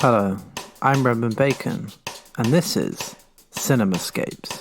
Hello, I'm Redmond Bacon, and this is Cinemascapes.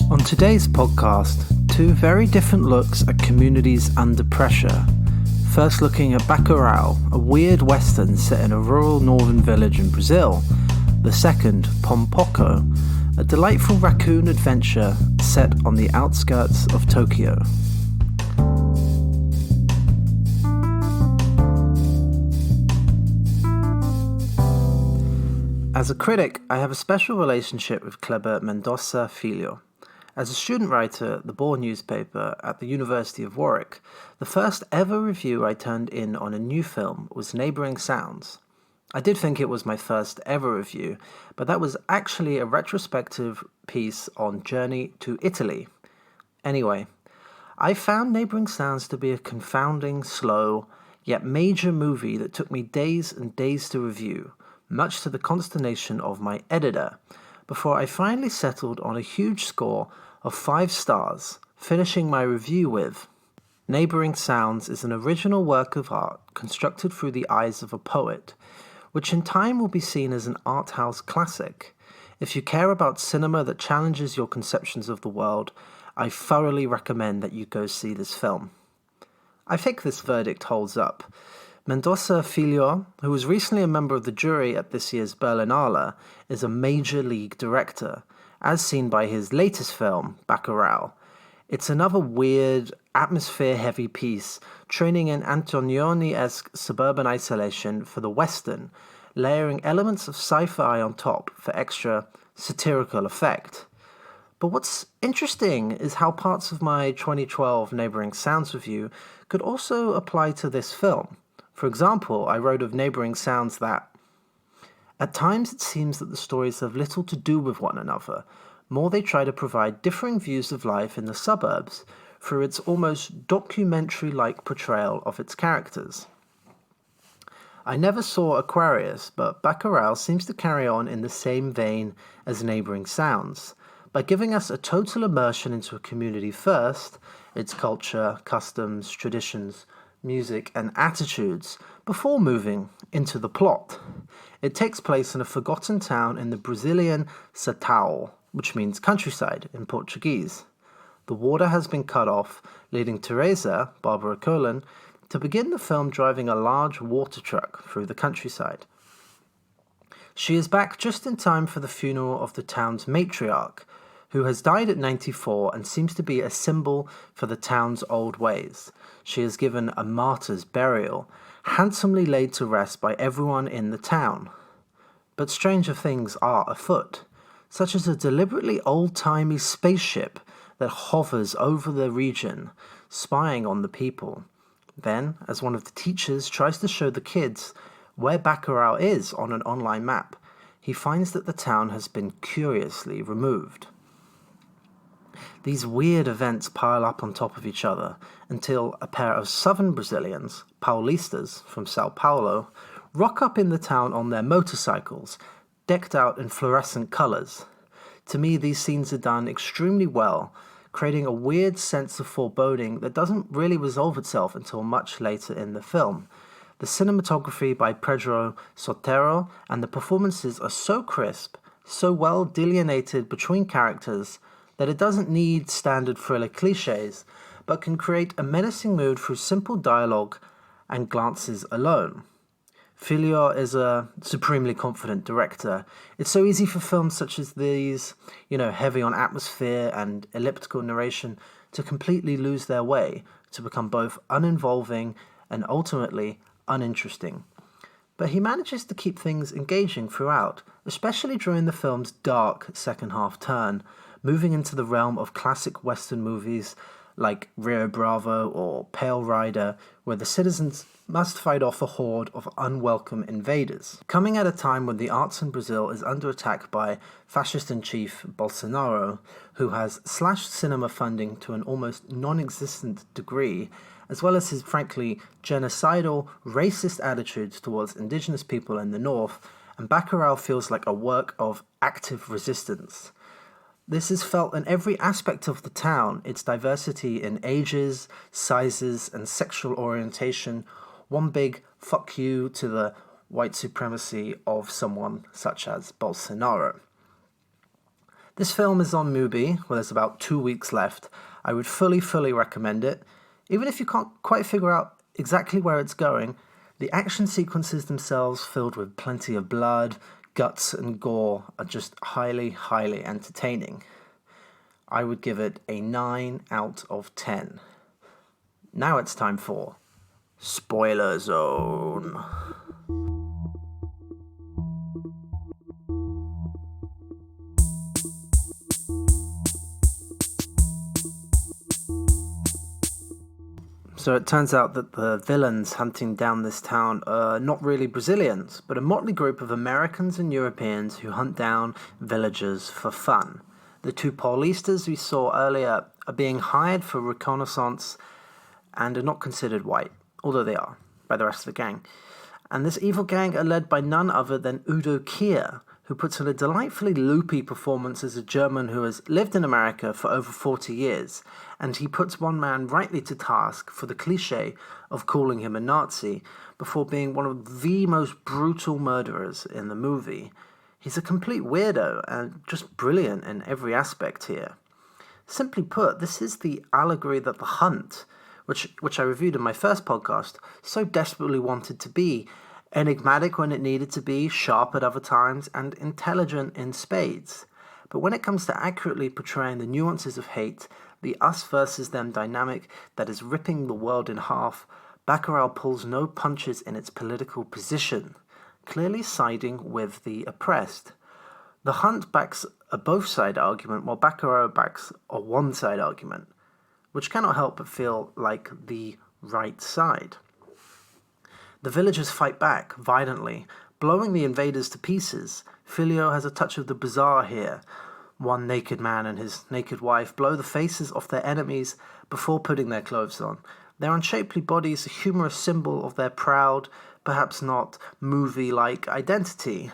On today's podcast, two very different looks at communities under pressure. First looking at Bacurau, a weird western set in a rural northern village in Brazil. The second, Pom Poko, a delightful raccoon adventure set on the outskirts of Tokyo. As a critic, I have a special relationship with Kleber Mendonça Filho. As a student writer at the Boer newspaper at the University of Warwick, the first ever review I turned in on a new film was Neighbouring Sounds. I did think it was my first ever review, but that was actually a retrospective piece on Journey to Italy. Anyway, I found Neighbouring Sounds to be a confounding, slow, yet major movie that took me days and days to review, much to the consternation of my editor, before I finally settled on a huge score of 5 stars, finishing my review with: Neighbouring Sounds is an original work of art constructed through the eyes of a poet, which in time will be seen as an art house classic. If you care about cinema that challenges your conceptions of the world, I thoroughly recommend that you go see this film. I think this verdict holds up. Mendonça Filho, who was recently a member of the jury at this year's Berlinale, is a major league director, as seen by his latest film, Bacurau. It's another weird, atmosphere-heavy piece, training in Antonioni-esque suburban isolation for the Western, layering elements of sci-fi on top for extra satirical effect. But what's interesting is how parts of my 2012 Neighbouring Sounds review could also apply to this film. For example, I wrote of Neighbouring Sounds that at times it seems that the stories have little to do with one another, more they try to provide differing views of life in the suburbs through its almost documentary-like portrayal of its characters. I never saw Aquarius, but Bacurau seems to carry on in the same vein as Neighbouring Sounds, by giving us a total immersion into a community first, its culture, customs, traditions, music, and attitudes, before moving into the plot. It takes place in a forgotten town in the Brazilian Sertão, which means countryside in Portuguese. The water has been cut off, leading Teresa, Barbara Cullen, to begin the film driving a large water truck through the countryside. She is back just in time for the funeral of the town's matriarch, who has died at 94 and seems to be a symbol for the town's old ways. She is given a martyr's burial, handsomely laid to rest by everyone in the town. But stranger things are afoot, such as a deliberately old-timey spaceship that hovers over the region, spying on the people. Then, as one of the teachers tries to show the kids where Bacurau is on an online map, he finds that the town has been curiously removed. These weird events pile up on top of each other until a pair of southern Brazilians, Paulistas from Sao Paulo, rock up in the town on their motorcycles, decked out in fluorescent colours. To me, these scenes are done extremely well, creating a weird sense of foreboding that doesn't really resolve itself until much later in the film. The cinematography by Pedro Sotero and the performances are so crisp, so well delineated between characters, that it doesn't need standard thriller cliches, but can create a menacing mood through simple dialogue and glances alone. Filho is a supremely confident director. It's so easy for films such as these, heavy on atmosphere and elliptical narration, to completely lose their way, to become both uninvolving and ultimately uninteresting. But he manages to keep things engaging throughout, especially during the film's dark second half turn, moving into the realm of classic Western movies like Rio Bravo or Pale Rider, where the citizens must fight off a horde of unwelcome invaders. Coming at a time when the arts in Brazil is under attack by fascist-in-chief Bolsonaro, who has slashed cinema funding to an almost non-existent degree, as well as his frankly genocidal, racist attitudes towards indigenous people in the north, and Bacurau feels like a work of active resistance. This is felt in every aspect of the town, its diversity in ages, sizes, and sexual orientation. One big fuck you to the white supremacy of someone such as Bolsonaro. This film is on Mubi, where there's about 2 weeks left. I would fully recommend it. Even if you can't quite figure out exactly where it's going, the action sequences themselves, filled with plenty of blood, guts, and gore, are just highly entertaining. I would give it a 9 out of 10. Now it's time for Spoiler Zone. So it turns out that the villains hunting down this town are not really Brazilians, but a motley group of Americans and Europeans who hunt down villagers for fun. The two Paulistas we saw earlier are being hired for reconnaissance and are not considered white, although they are, by the rest of the gang. And this evil gang are led by none other than Udo Kier, who puts in a delightfully loopy performance as a German who has lived in America for over 40 years, and he puts one man rightly to task for the cliché of calling him a Nazi before being one of the most brutal murderers in the movie. He's a complete weirdo and just brilliant in every aspect here. Simply put, this is the allegory that The Hunt, which I reviewed in my first podcast, so desperately wanted to be. Enigmatic when it needed to be, sharp at other times, and intelligent in spades. But when it comes to accurately portraying the nuances of hate, the us versus them dynamic that is ripping the world in half, Bacurau pulls no punches in its political position, clearly siding with the oppressed. The Hunt backs a both-side argument, while Bacurau backs a one-side argument, which cannot help but feel like the right side. The villagers fight back violently, blowing the invaders to pieces. Filio has a touch of the bizarre here. One naked man and his naked wife blow the faces off their enemies before putting their clothes on. Their unshapely bodies a humorous symbol of their proud, perhaps not movie-like identity.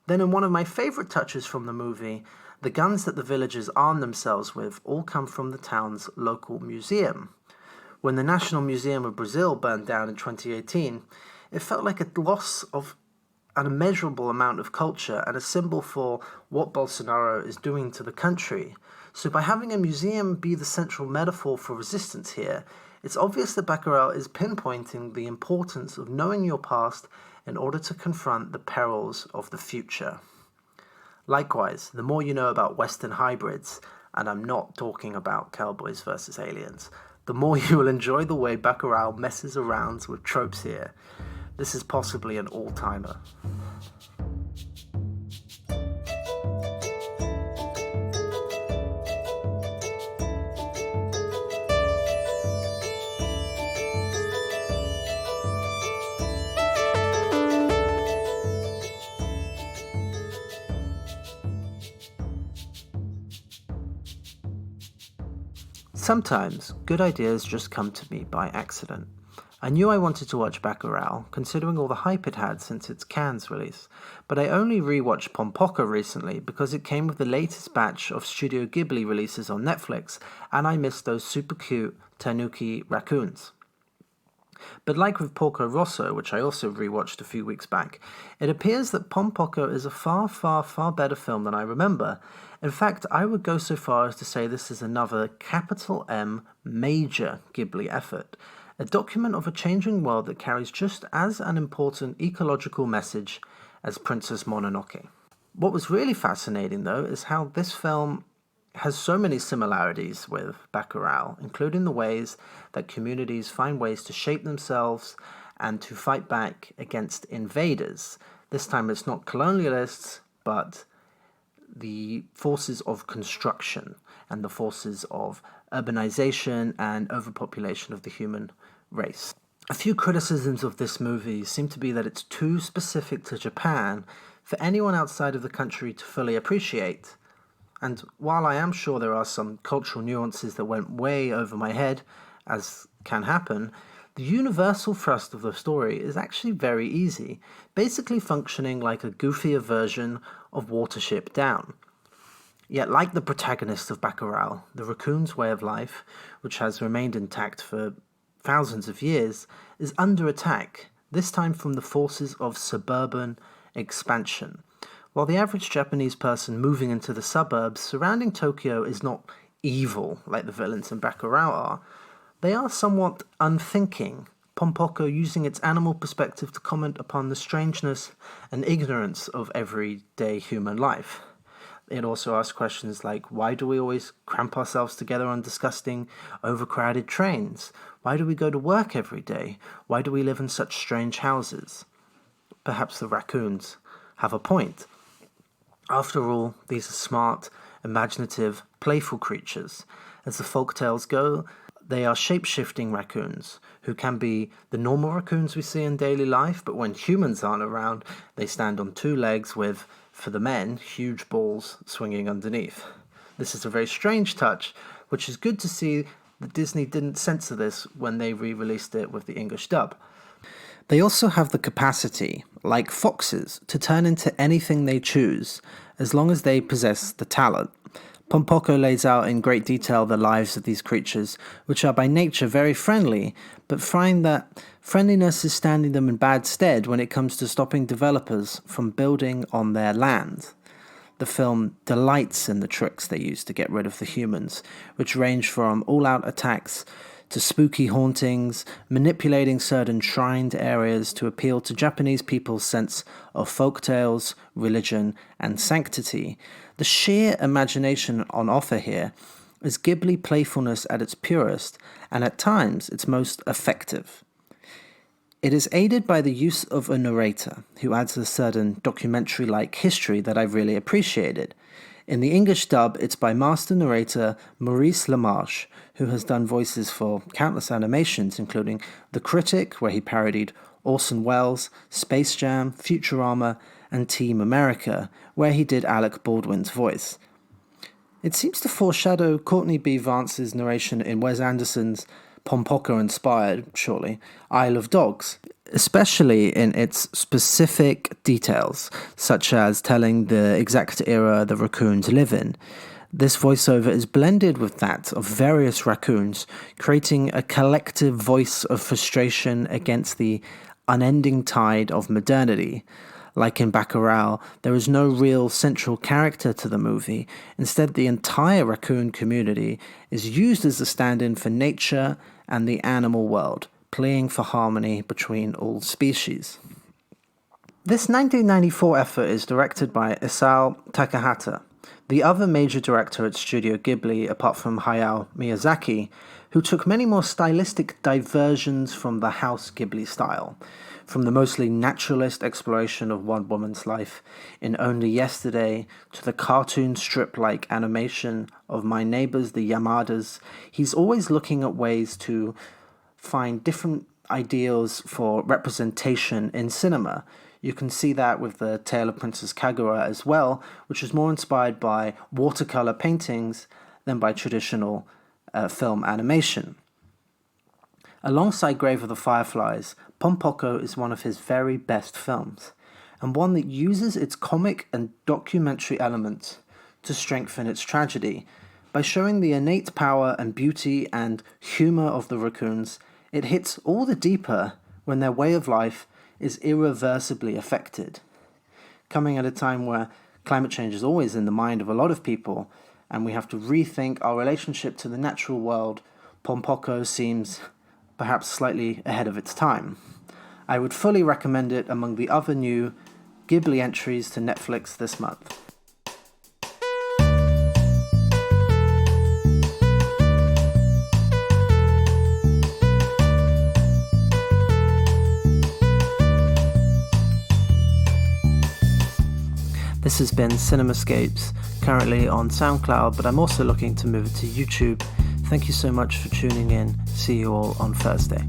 Then in one of my favourite touches from the movie, the guns that the villagers arm themselves with all come from the town's local museum. When the National Museum of Brazil burned down in 2018, it felt like a loss of an immeasurable amount of culture and a symbol for what Bolsonaro is doing to the country. So by having a museum be the central metaphor for resistance here, it's obvious that Bacurau is pinpointing the importance of knowing your past in order to confront the perils of the future. Likewise, the more you know about Western hybrids, and I'm not talking about cowboys versus aliens, the more you will enjoy the way Bacurau messes around with tropes here. This is possibly an all-timer. Sometimes, good ideas just come to me by accident. I knew I wanted to watch Bacurau, considering all the hype it had since its Cannes release, but I only rewatched Pom Poko recently because it came with the latest batch of Studio Ghibli releases on Netflix, and I missed those super cute tanuki raccoons. But like with Porco Rosso, which I also rewatched a few weeks back, it appears that Pom Poko is a far better film than I remember. In fact, I would go so far as to say this is another capital M major Ghibli effort, a document of a changing world that carries just as an important ecological message as Princess Mononoke. What was really fascinating, though, is how this film has so many similarities with Bacurau, including the ways that communities find ways to shape themselves and to fight back against invaders. This time it's not colonialists, but the forces of construction and the forces of urbanization and overpopulation of the human race. A few criticisms of this movie seem to be that it's too specific to Japan for anyone outside of the country to fully appreciate. And while I am sure there are some cultural nuances that went way over my head, as can happen, The universal thrust of the story is actually very easy, basically functioning like a goofier version of Watership Down. Yet, like the protagonist of Bacurau, the raccoon's way of life, which has remained intact for thousands of years, is under attack, this time from the forces of suburban expansion. While the average Japanese person moving into the suburbs surrounding Tokyo is not evil like the villains in Bacurau are, they are somewhat unthinking, Pom Poko using its animal perspective to comment upon the strangeness and ignorance of everyday human life. It also asks questions like, why do we always cramp ourselves together on disgusting, overcrowded trains? Why do we go to work every day? Why do we live in such strange houses? Perhaps the raccoons have a point. After all, these are smart, imaginative, playful creatures. As the folktales go, they are shape-shifting raccoons, who can be the normal raccoons we see in daily life, but when humans aren't around, they stand on two legs with, for the men, huge balls swinging underneath. This is a very strange touch, which is good to see that Disney didn't censor this when they re-released it with the English dub. They also have the capacity, like foxes, to turn into anything they choose, as long as they possess the talent. Pom Poko lays out in great detail the lives of these creatures, which are by nature very friendly, but find that friendliness is standing them in bad stead when it comes to stopping developers from building on their land. The film delights in the tricks they use to get rid of the humans, which range from all-out attacks to spooky hauntings, manipulating certain shrined areas to appeal to Japanese people's sense of folktales, religion, and sanctity. The sheer imagination on offer here is Ghibli playfulness at its purest, and at times its most effective. It is aided by the use of a narrator, who adds a certain documentary-like history that I really appreciated. In the English dub, it's by master narrator Maurice LaMarche, who has done voices for countless animations, including The Critic, where he parodied Orson Welles, Space Jam, Futurama, and Team America, where he did Alec Baldwin's voice. It seems to foreshadow Courtney B. Vance's narration in Wes Anderson's Pom Poko-inspired, surely, Isle of Dogs, especially in its specific details, such as telling the exact era the raccoons live in. This voiceover is blended with that of various raccoons, creating a collective voice of frustration against the unending tide of modernity. Like in Bacurau, there is no real central character to the movie. Instead, the entire raccoon community is used as a stand-in for nature and the animal world, pleading for harmony between all species. This 1994 effort is directed by Isao Takahata, the other major director at Studio Ghibli apart from Hayao Miyazaki, who took many more stylistic diversions from the House Ghibli style, from the mostly naturalist exploration of one woman's life in Only Yesterday to the cartoon strip-like animation of My Neighbors the Yamadas. He's always looking at ways to find different ideals for representation in cinema. You can see that with the Tale of Princess Kaguya as well, which is more inspired by watercolor paintings than by traditional film animation. Alongside Grave of the Fireflies, Pom Poko is one of his very best films, and one that uses its comic and documentary elements to strengthen its tragedy. By showing the innate power and beauty and humor of the raccoons, it hits all the deeper when their way of life is irreversibly affected. Coming at a time where climate change is always in the mind of a lot of people, and we have to rethink our relationship to the natural world, Pom Poko seems perhaps slightly ahead of its time. I would fully recommend it among the other new Ghibli entries to Netflix this month. This has been Cinemascapes, currently on SoundCloud, but I'm also looking to move it to YouTube. Thank you so much for tuning in. See you all on Thursday.